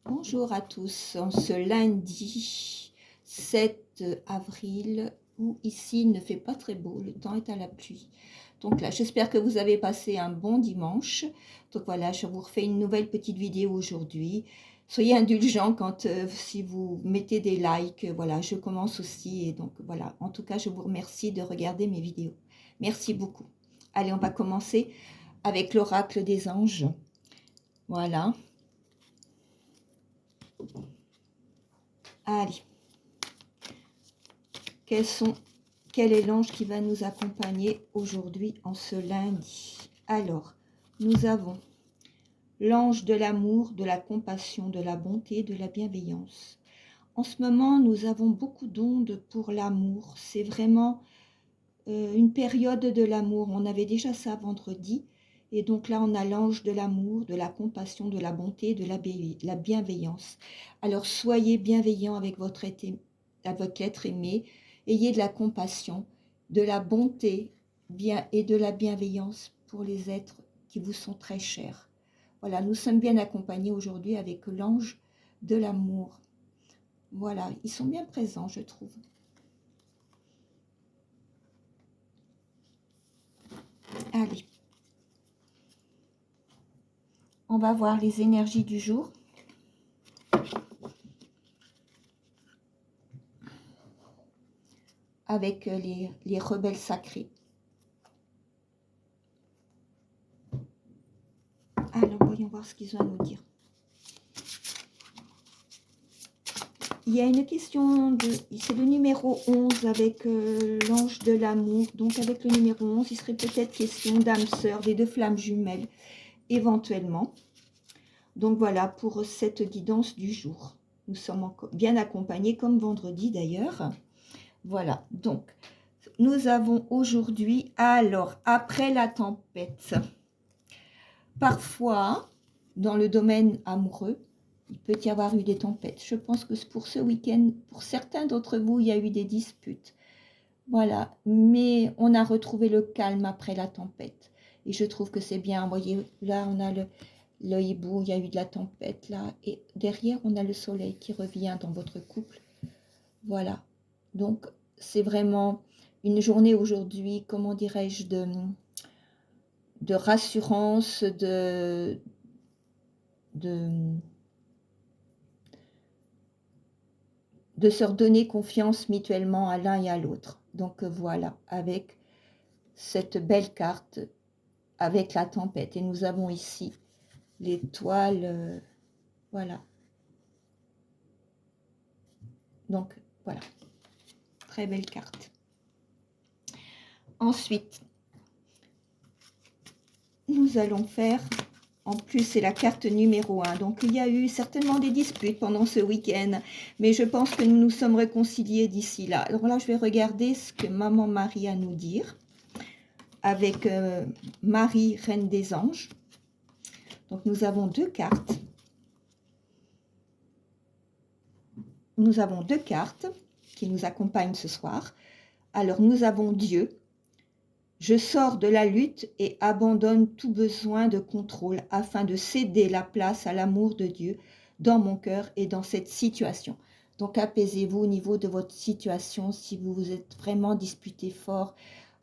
Bonjour à tous, en ce lundi 7 avril, où ici il ne fait pas très beau, le temps est à la pluie. Donc là, j'espère que vous avez passé un bon dimanche. Donc voilà, je vous refais une nouvelle petite vidéo aujourd'hui. Soyez indulgents quand si vous mettez des likes, voilà, je commence aussi. Et donc voilà, en tout cas, je vous remercie de regarder mes vidéos. Merci beaucoup. Allez, on va commencer avec l'oracle des anges. Voilà. Allez. Quel est l'ange qui va nous accompagner aujourd'hui en ce lundi? Alors, nous avons l'ange de l'amour, de la compassion, de la bonté, de la bienveillance. En ce moment, nous avons beaucoup d'ondes pour l'amour. C'est vraiment une période de l'amour. On avait déjà ça vendredi. Et donc là, on a l'ange de l'amour, de la compassion, de la bonté, de la bienveillance. Alors, soyez bienveillants avec votre être aimé. Ayez de la compassion, de la bonté et de la bienveillance pour les êtres qui vous sont très chers. Voilà, nous sommes bien accompagnés aujourd'hui avec l'ange de l'amour. Voilà, ils sont bien présents, je trouve. Allez. On va voir les énergies du jour. Avec les rebelles sacrés. Alors, voyons voir ce qu'ils ont à nous dire. Il y a une question, c'est le numéro 11 avec l'ange de l'amour. Donc, avec le numéro 11, il serait peut-être question d'âme sœur, des deux flammes jumelles, éventuellement. Donc, voilà pour cette guidance du jour. Nous sommes bien accompagnés, comme vendredi d'ailleurs. Voilà, donc, nous avons aujourd'hui, alors, après la tempête, parfois, dans le domaine amoureux, il peut y avoir eu des tempêtes. Je pense que pour ce week-end, pour certains d'entre vous, il y a eu des disputes. Voilà, mais on a retrouvé le calme après la tempête. Et je trouve que c'est bien. Vous voyez, là, on a le hibou, il y a eu de la tempête, là. Et derrière, on a le soleil qui revient dans votre couple. Voilà. Donc, c'est vraiment une journée aujourd'hui, comment dirais-je, de rassurance, de se redonner confiance mutuellement à l'un et à l'autre. Donc voilà, avec cette belle carte, avec la tempête. Et nous avons ici l'étoile, voilà. Donc voilà, très belle carte. Ensuite, nous allons faire, en plus c'est la carte numéro 1, donc il y a eu certainement des disputes pendant ce week-end, mais je pense que nous nous sommes réconciliés d'ici là. Alors là, je vais regarder ce que Maman Marie a à nous dire, avec Marie, Reine des Anges. Donc nous avons deux cartes. Nous avons deux cartes qui nous accompagnent ce soir. Alors nous avons Dieu. Je sors de la lutte et abandonne tout besoin de contrôle afin de céder la place à l'amour de Dieu dans mon cœur et dans cette situation. Donc apaisez-vous au niveau de votre situation. Si vous vous êtes vraiment disputé fort,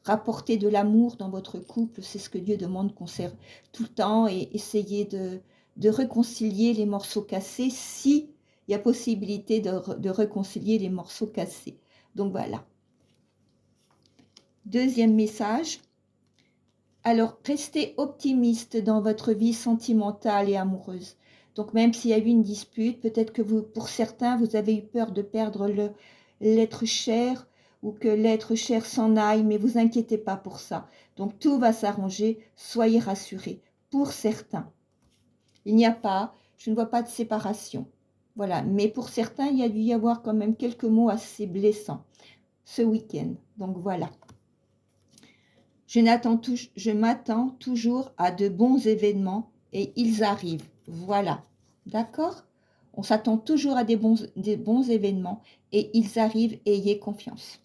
rapportez de l'amour dans votre couple. C'est ce que Dieu demande qu'on serve tout le temps, et essayez de réconcilier les morceaux cassés si il y a possibilité de réconcilier les morceaux cassés. Donc voilà. Deuxième message. Alors, restez optimiste dans votre vie sentimentale et amoureuse. Donc, même s'il y a eu une dispute, peut-être que pour certains, vous avez eu peur de perdre l'être cher, ou que l'être cher s'en aille, mais vous inquiétez pas pour ça. Donc, tout va s'arranger, soyez rassurés. Pour certains, je ne vois pas de séparation. Voilà, mais pour certains, il y a dû y avoir quand même quelques mots assez blessants ce week-end. Donc, voilà. Je m'attends toujours à de bons événements et ils arrivent. Voilà. D'accord? On s'attend toujours à des bons événements et ils arrivent, et ayez confiance.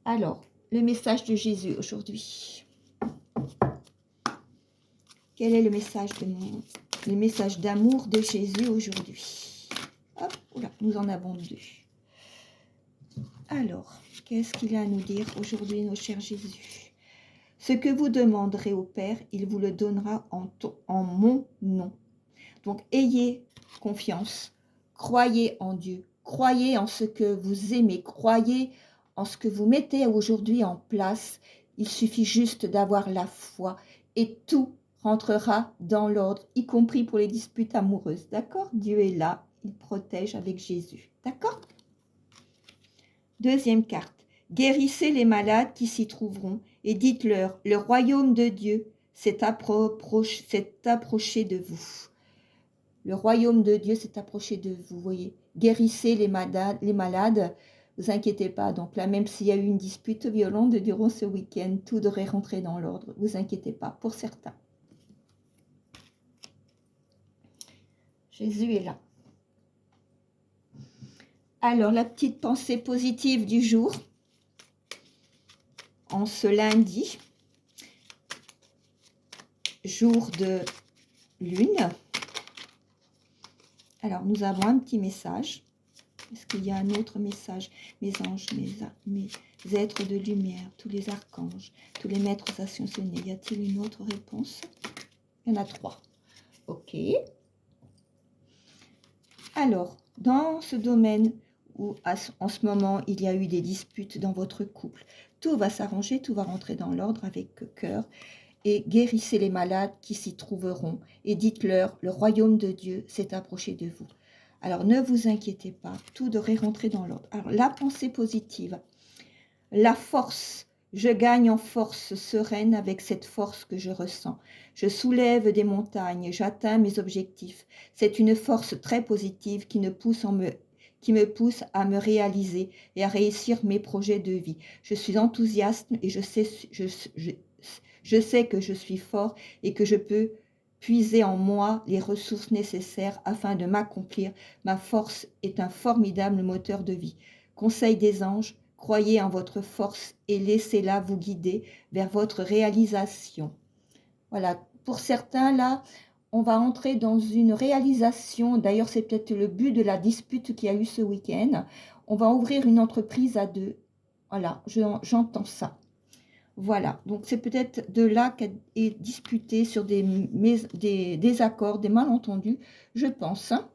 Alors, le message de Jésus aujourd'hui. Quel est le message les messages d'amour de Jésus aujourd'hui. Hop, oula, nous en avons 2. Alors, qu'est-ce qu'il a à nous dire aujourd'hui, nos chers Jésus? Ce que vous demanderez au Père, il vous le donnera en mon nom. Donc, ayez confiance, croyez en Dieu, croyez en ce que vous aimez, croyez en ce que vous mettez aujourd'hui en place. Il suffit juste d'avoir la foi et tout rentrera dans l'ordre, y compris pour les disputes amoureuses. D'accord? Dieu est là, il protège avec Jésus. D'accord? Deuxième carte. Guérissez les malades qui s'y trouveront et dites-leur, le royaume de Dieu s'est approché de vous. Le royaume de Dieu s'est approché de vous, voyez. Guérissez les malades, vous inquiétez pas. Donc là, même s'il y a eu une dispute violente durant ce week-end, tout devrait rentrer dans l'ordre. Vous inquiétez pas, pour certains. Jésus est là. Alors, la petite pensée positive du jour, en ce lundi, jour de lune. Alors, nous avons un petit message. Est-ce qu'il y a un autre message? Mes anges, mes êtres de lumière, tous les archanges, tous les maîtres ascensionnés. Y a-t-il une autre réponse? Il y en a 3. Ok. Alors, dans ce domaine où en ce moment il y a eu des disputes dans votre couple, tout va s'arranger, tout va rentrer dans l'ordre avec cœur. Et guérissez les malades qui s'y trouveront et dites-leur, le royaume de Dieu s'est approché de vous. Alors ne vous inquiétez pas, tout devrait rentrer dans l'ordre. Alors la pensée positive, la force, je gagne en force sereine avec cette force que je ressens. Je soulève des montagnes, j'atteins mes objectifs. C'est une force très positive qui me pousse à me réaliser et à réussir mes projets de vie. Je suis enthousiaste et je sais que je suis fort et que je peux puiser en moi les ressources nécessaires afin de m'accomplir. Ma force est un formidable moteur de vie. Conseil des anges, croyez en votre force et laissez-la vous guider vers votre réalisation. Voilà, pour certains là, on va entrer dans une réalisation. D'ailleurs, c'est peut-être le but de la dispute qu'il y a eu ce week-end. On va ouvrir une entreprise à 2. Voilà, j'entends ça. Voilà, donc c'est peut-être de là qu'est disputé sur des désaccords, des malentendus, je pense. Hein.